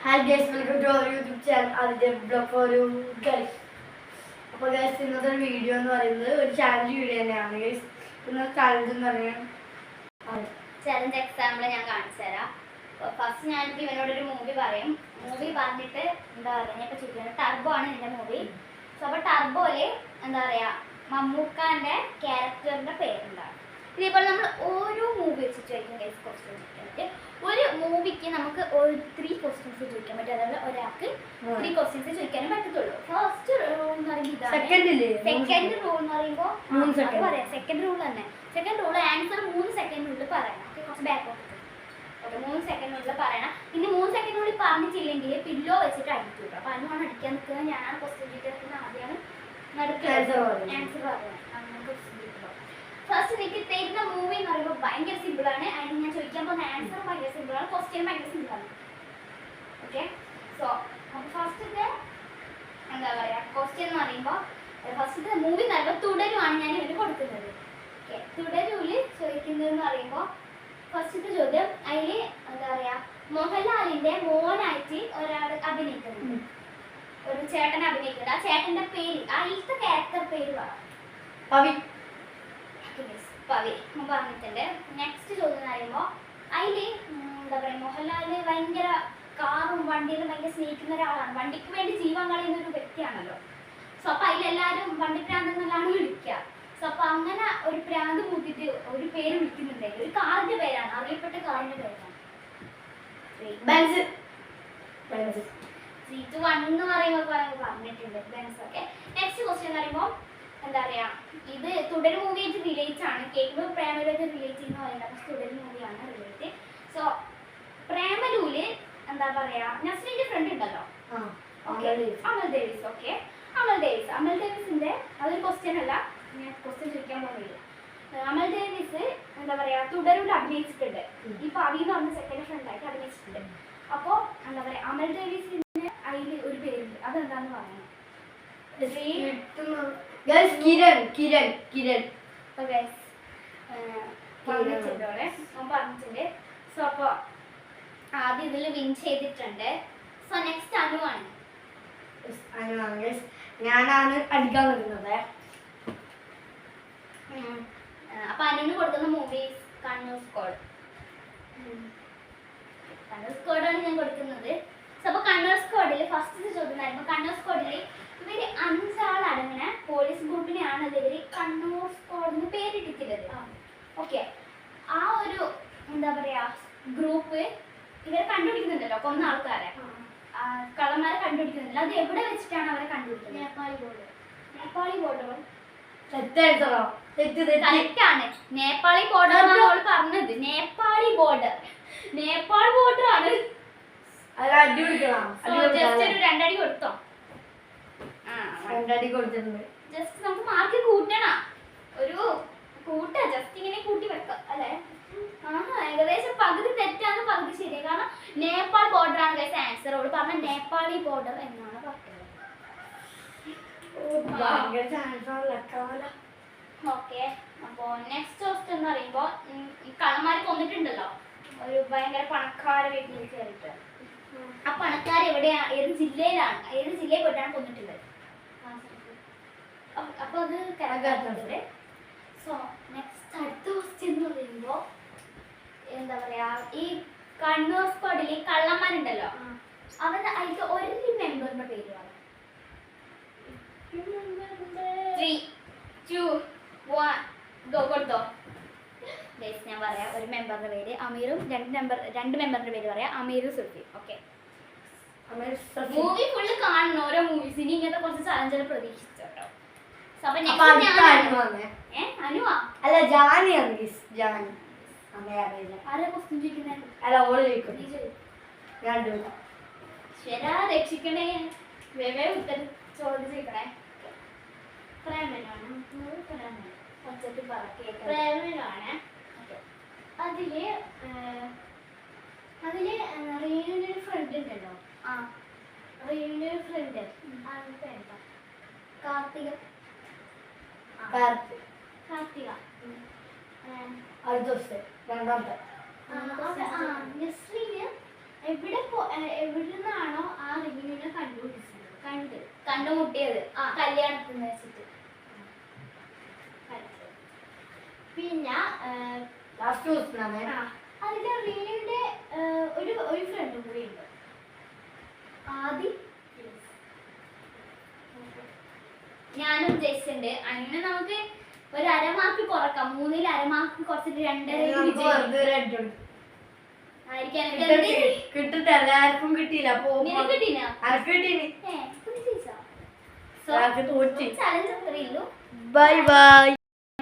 Hi guys, welcome to our YouTube channel. Aditya Vlog for you guys. അപ്പോൾ guys ഇന്നത്തെ video എന്ന് പറയുന്നത് ഒരു ചാലഞ്ച് വീഡിയോ തന്നെയാണ് ഗൈസ്. ഇന്നത്തെ ചാലഞ്ച് എന്ന് പറയുന്നത് ചാലഞ്ച് എക്സാമ്പിൾ ഞാൻ കാണിച്ചു തരാം. ഫസ്റ്റ് ഞാനിപ്പോൾ ഇവനോടൊരു മൂവി പറയും. മൂവി പറഞ്ഞിട്ട് എന്താ പറയുക, ഞാൻ ഇപ്പോൾ ചോദിക്കുന്നത് ടർബോ ആണ് എൻ്റെ മൂവി. സോ അപ്പോൾ ടർബോയില് എന്താ പറയുക, മമ്മൂക്കാൻ്റെ ക്യാരക്ടറിൻ്റെ പേരെന്താണ്. ഇതേപോലെ നമ്മൾ ഓരോ മൂവി വെച്ചിട്ടായിരിക്കും ഗൈസ് ക്വസ്റ്റ്യൻ ചോദിക്കാൻ. ഒരു മൂവിക്ക് നമുക്ക് 3 ക്വസ്റ്റ്യൻസ് ചോദിക്കാൻ പറ്റും. അതായത് ഒരാൾക്ക് 3 ക്വസ്റ്റ്യൻസ് ചോദിക്കാനും പറ്റത്തുള്ളൂ. ഫസ്റ്റ് റൂൾ എന്ന് പറയുമ്പോൾ സെക്കൻഡ് റൂൾ എന്ന് പറയുമ്പോൾ പറയാം. സെക്കൻഡ് റൂൾ തന്നെ. സെക്കൻഡ് റൂൾ ആൻസർ 3 സെക്കൻഡിനുള്ളിൽ പറയണം. കുറച്ച് ബാക്ക് ഓഫ് 3 സെക്കൻഡിനുള്ളിൽ പറയണം. ഇനി 3 സെക്കൻഡിനുള്ളിൽ പറഞ്ഞിട്ടില്ലെങ്കിൽ പില്ലോ വെച്ചിട്ട് അടിക്കും കേട്ടോ. അപ്പോൾ അതിനാണ് അടിക്കാൻ നിൽക്കുന്നത്. ഞാനാണ് ക്വസ്റ്റ്യൻ ചോദിക്കുന്നത്. ആദ്യമാണ് ആൻസർ പറയുന്നത്. ഫസ്റ്റ് എനിക്ക് തരുന്ന മൂവി എന്ന് പറയുമ്പോൾ ഭയങ്കര സിമ്പിളാണ്. അതിന് ഞാൻ ചോദിക്കാൻ പോകുന്ന ആൻസർ ഭയങ്കര സിമ്പിളാണ്. ക്വസ്റ്റ്യൻ ഭയങ്കര സിമ്പിളാണ്. ഓക്കെ, സോ അപ്പോൾ ഫസ്റ്റത്തെ എന്താ പറയുക, ക്വസ്റ്റ്യൻ എന്ന് പറയുമ്പോൾ ഫസ്റ്റത്തെ മൂവി എന്ന് പറയുമ്പോൾ തുടരുവാണ് ഞാൻ ഇവന് കൊടുക്കുന്നത്. ഓക്കെ, തുടരൂല് ചോദിക്കുന്നതെന്ന് പറയുമ്പോൾ ഫസ്റ്റത്തെ ചോദ്യം, അതിൽ എന്താ പറയുക, മോഹൻലാലിൻ്റെ മോനായിട്ട് ഒരാൾ അഭിനയിക്കുന്നുണ്ട്. ഒരു ചേട്ടൻ അഭിനയിക്കുന്നുണ്ട്. ആ ചേട്ടൻ്റെ പേര്, അതിലത്തെ ക്യാരക്ടർ പേര് പറ. പവി പറഞ്ഞിട്ടുണ്ട്. നെക്സ്റ്റ് ചോദ്യം എന്ന് പറയുമ്പോൾ അതിൽ എന്താ പറയുക, മോഹൻലാല് ഭയങ്കര കാറും വണ്ടിയിലും ഭയങ്കര സ്നേഹിക്കുന്ന ഒരാളാണ്. വണ്ടിക്ക് വേണ്ടി ജീവൻ കളയുന്ന ഒരു വ്യക്തിയാണല്ലോ. സോ അപ്പോൾ അതിലെല്ലാവരും വണ്ടി പ്രാന്ത് എന്നുള്ളതാണ് വിളിക്കുക. സോ അപ്പോൾ അങ്ങനെ ഒരു പ്രാന്ത് കൂട്ടിയിട്ട് ഒരു പേര് വിളിക്കുന്നുണ്ടെങ്കിൽ ഒരു കാറിൻ്റെ പേരാണ്, അറിയപ്പെട്ട കാറിൻ്റെ പേരാണ്. 3, 2, 1 എന്ന് പറയുമ്പോൾ പറഞ്ഞിട്ടുണ്ട് ബെൻസ്. ഓക്കെ, നെക്സ്റ്റ് ക്വസ്റ്റ്യൻ എന്ന് പറയുമ്പോൾ എന്താ പറയുക, ഇത് തുടർ മൂവിയായിട്ട് റിലേറ്റ് ആണ്. കേൾക്കുമ്പോൾ പ്രേമലുമായിട്ട് റിലേറ്റ് ചെയ്യുന്ന പറയുന്നത്, പക്ഷെ തുടർ മൂവിയാണ് റിലേറ്റ്. സോ പ്രേമലൂല് എന്താ പറയുക, നസ്രിൻ്റെ ഫ്രണ്ട് ഉണ്ടല്ലോ, അമൽ ഡേവിസ്. ഓക്കെ, അമൽ ഡേവിസിൻ്റെ അതൊരു ക്വസ്റ്റ്യൻ അല്ല, ഞാൻ ക്വസ്റ്റ്യൻ ചോദിക്കാൻ പോകുന്നില്ല. അമൽ ഡേവിസ് എന്താ പറയുക, തുടരൂല് അഭിനയിച്ചിട്ടുണ്ട്. ഈ പവി എന്ന് പറഞ്ഞ സെക്കൻഡ് ഫ്രണ്ടായിട്ട് അഭിനയിച്ചിട്ടുണ്ട്. അപ്പോൾ എന്താ പറയുക, അമൽ ഡേവിസിൻ്റെ അതിൽ ഒരു പേരുണ്ട്, അതെന്താന്ന് പറയുന്നത്. കിരൺ പറഞ്ഞിട്ടുണ്ട്. സോ അപ്പോൾ ആദ്യം ഇതിൽ വിൻ ചെയ്തിട്ടുണ്ട്. സോ നെക്സ്റ്റ് അനുവാണ്. ഞാനാണ് അടിക്കാൻ നിൽക്കുന്നത്. അപ്പൊ അനുവിന് കൊടുക്കുന്ന മൂവീസ് കണ്ണൂർ സ്ക്വാഡ്. കണ്ണൂർ സ്ക്വാഡാണ് ഞാൻ കൊടുക്കുന്നത്. സോ അപ്പോൾ കണ്ണൂർ സ്ക്വാഡിൽ ഫസ്റ്റ് ചോദ്യം, കണ്ണൂർ സ്ക്വാഡിൽ ഇവര് 5 ആളടങ്ങുന്ന പോലീസ് ഗ്രൂപ്പിനെയാണ് ഇവര് കണ്ണൂർ സ്ക്വാഡ് എന്ന് പേരിട്ടിട്ടുള്ളത്. ഓക്കെ, ആ ഒരു എന്താ പറയാ ഗ്രൂപ്പ് ഇവരെ കണ്ടുപിടിക്കുന്നുണ്ടല്ലോ, കൊന്ന ആൾക്കാരെ, കള്ളന്മാരെ കണ്ടുപിടിക്കുന്നുണ്ടല്ലോ. അത് എവിടെ വെച്ചിട്ടാണ് അവരെ കണ്ടുപിടിക്കുന്നത്? നേപ്പാളി ബോർഡർ. കറക്റ്റാണ്, നേപ്പാളി ബോർഡർ ആണ് അവൾ പറഞ്ഞത്. നേപ്പാൾ ബോർഡർ ആണ്. ജസ്റ്റ് ഒരു 2 അടി കൊടുത്തോ. ജസ്റ്റ് നമുക്ക് മാർക്ക് കൂട്ടണം, ഒരു ജസ്റ്റ് ഇങ്ങനെ കൂട്ടി വെക്കാം അല്ലേ. ഏകദേശം പകുതി തെറ്റാണ്, പകുതി ശരി. കാരണം നേപ്പാൾ ബോർഡർ ആണ് ഗൈസ് ആൻസർ. അവള് പറഞ്ഞ നേപ്പാളി ബോർഡർ എന്നാണ് പറഞ്ഞത്. ഓക്കെ, അപ്പോൾ നെക്സ്റ്റ് ക്വസ്റ്റ്യൻ എന്ന് പറയുമ്പോൾ ഈ കള്ളന്മാർ കൊന്നിട്ടുണ്ടല്ലോ ഒരു ഭയങ്കര പണക്കാര വീട്ടിൽ കയറിയിട്ട്. ആ പണക്കാർ എവിടെയാ, ഏത് ജില്ലയിൽ പോയിട്ടാണ് കൊന്നിട്ടുള്ളത്? അപ്പോൾ അത് കറക്റ്റാണ്. സോ നെക്സ്റ്റ് അടുത്ത ക്വസ്റ്റ്യൻ എന്ന് പറയുമ്പോൾ എന്താ പറയാ, ഈ കണ്ണൂർ സ്ക്വാഡിൽ കള്ളന്മാരുണ്ടല്ലോ, അവരുടെ അതിൽ ഒരു മെമ്പറിന്റെ പേര് പറ. 3, 2, 1 ഗോ. കൊടുത്തോ ഗൈസ്, ഞാൻ പറയാം. ഒരു മെമ്പറിന്റെ പേര് അമീറും, 2 മെമ്പറിന്റെ പേര് പറയാം, അമീറും സുൽഫി. ഓക്കെ, മൂവി ഫുള്ള് കാണണം. ഓരോ മൂവീസിന് ഇങ്ങനത്തെ കുറച്ച് ചലഞ്ച് പ്രതീക്ഷിച്ചു കേട്ടോ. രക്ഷിക്കണേ, ഉത്തരം ചോദ്യം ചോദിക്കണേ. പ്രേമനാണ്. റീനുവിൻ്റെ ഒരു ഫ്രണ്ട് ഉണ്ടല്ലോ. റീനുവിൻ്റെ ഒരു ഫ്രണ്ട് എന്താ? കാർത്തിക. രണ്ടാമത്തെ നസ്രീന് എവിടെ നിന്നാണോ ആ റിങ്ങിനെ കണ്ടുമുട്ടിയത് കല്യാണത്തിന് വെച്ചിട്ട്. പിന്നെ ലാസ്റ്റ് ദിവസമാണ് അതിന്റെ റീനുവിന്റെ ഒരു ഫ്രണ്ടും കൂടി ഉണ്ട് ആദി. ഞാനും ജെസ് ഉണ്ട്. അങ്ങനെ നമുക്ക് ഒരു അരമാർക്ക് കുറക്കാം. 3-ൽ അരമാർക്ക് കുറച്ചിട്ട് 2.5 കിട്ടിട്ട് എല്ലാവർക്കും കിട്ടിയില്ല. ചലഞ്ച് അത്രയുള്ളൂ. Bye by.